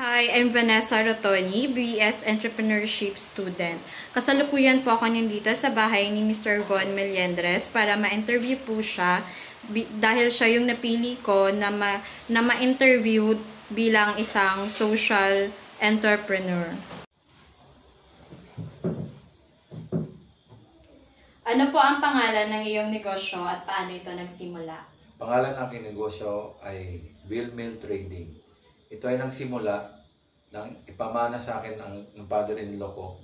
Hi, I'm Vanessa Rotoni, BS Entrepreneurship student. Kasalukuyan po ako nandito sa bahay ni Mr. Von Melendres para ma-interview po siya dahil siya yung napili ko na ma-interview bilang isang social entrepreneur. Ano po ang pangalan ng iyong negosyo at paano ito nagsimula? Pangalan ng aking negosyo ay Bill Mill Trading. Ito ay nagsimula nang ipamana sa akin ng father-in-law ko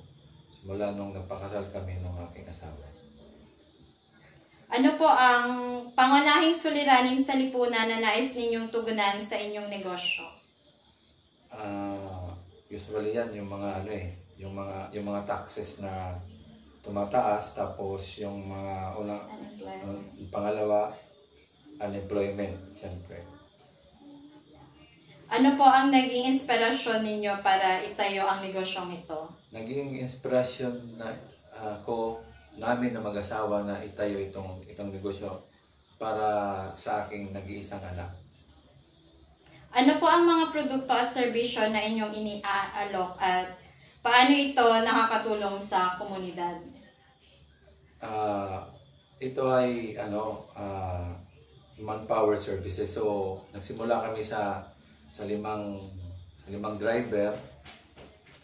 simula nung nagpakasal kami ng aking asawa. Ano po ang pangunahing suliranin sa lipunan na nais ninyong tugunan sa inyong negosyo? Usually yan yung mga yung mga taxes na tumataas, tapos yung mga pangalawa, unemployment, siyempre. Ano po ang naging inspirasyon ninyo para itayo ang negosyong ito? Naging inspirasyon namin na mag-asawa na itayo itong negosyo para sa aking nag-iisang anak. Ano po ang mga produkto at serbisyo na inyong ini-aalok at paano ito nakakatulong sa komunidad? Ito ay manpower services. So nagsimula kami sa limang driver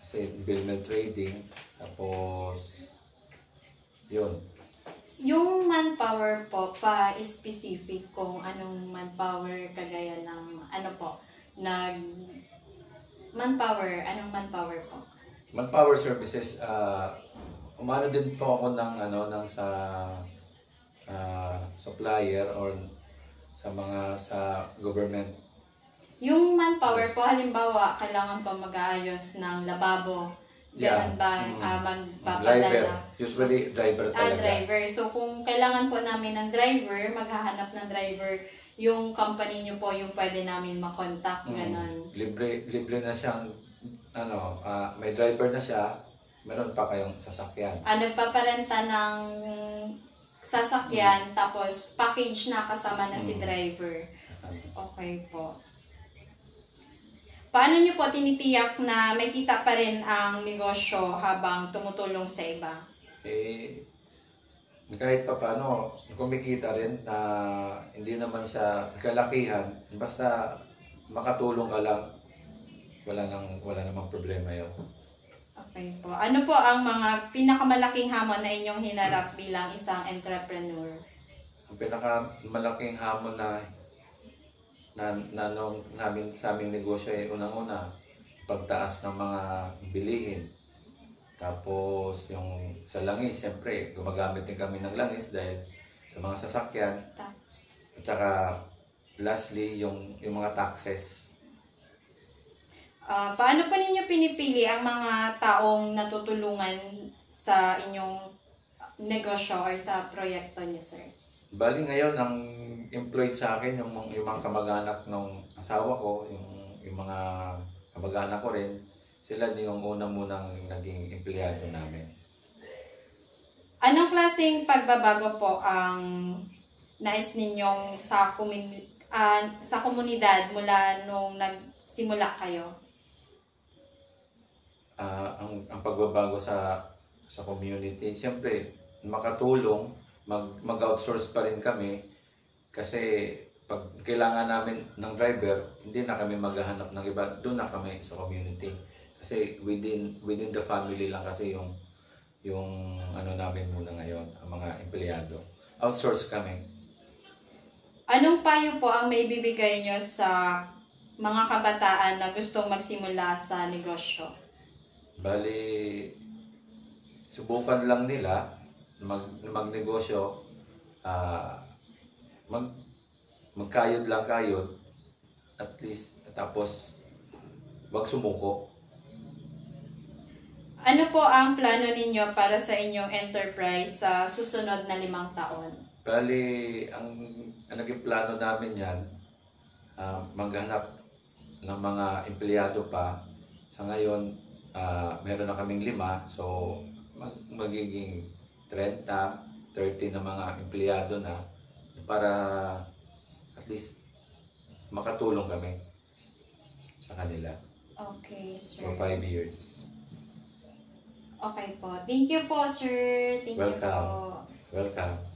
kasi Bill Mill Trading, tapos yun. Yung manpower po, pa-specific kung anong manpower kagaya ng anong manpower po? Manpower services, umano din po ako ng supplier or sa government. Yung manpower po, halimbawa, kailangan po mag-aayos ng lababo. Ganun ba? Magpapadala? Driver. Usually, driver talaga. Driver. So, kung kailangan po namin ng driver, maghahanap ng driver, yung company nyo po, yung pwede namin makontak. Ganun. Libre na siyang, may driver na siya, meron pa kayong sasakyan. Nagpaparenta ng sasakyan, tapos package na kasama na si driver. Okay po. Paano nyo po tinitiyak na may kita pa rin ang negosyo habang tumutulong sa iba? Kahit pa paano, kumikita rin na hindi naman siya kalakihan. Basta makatulong ka lang, wala namang problema yun. Okay po. Ano po ang mga pinakamalaking hamon na inyong hinarap bilang isang entrepreneur? Ang pinakamalaking hamon na namin sa aming negosyo ay unang-una, pagtaas ng mga bilihin. Tapos yung sa langis, siyempre gumagamit din kami ng langis dahil sa mga sasakyan. At saka lastly, yung mga taxes. Paano po ninyo pinipili ang mga taong natutulungan sa inyong negosyo or sa proyekto niyo, sir? Bali ngayon, ang employed sa akin, yung mga kamag-anak ng asawa ko, yung mga kamag-anak ko rin, sila din yung unang naging empleyado namin. Anong klaseng pagbabago po ang nais ninyong sa komunidad mula nung nagsimula kayo? Ang pagbabago sa community, siyempre, makatulong, mag-outsource pa rin kami kasi pag kailangan namin ng driver, hindi na kami maghahanap ng iba, doon na kami sa community. Kasi within the family lang kasi yung namin muna ngayon, ang mga empleyado. Outsource kami. Anong payo po ang may bibigay nyo sa mga kabataan na gustong magsimula sa negosyo? Bali, subukan lang nila magnegosyo, magkayod lang kayod, at least, tapos wag sumuko. Ano po ang plano ninyo para sa inyong enterprise sa susunod na 5 taon? Bali, ang naging plano namin yan, maghanap ng mga empleyado pa. Sa ngayon, meron na kaming 5, so magiging 30 na mga empleyado na para at least makatulong kami sa kanila. Okay, sir. for 5 years. Okay po. Thank you po, sir. Thank you Welcome. po. Welcome.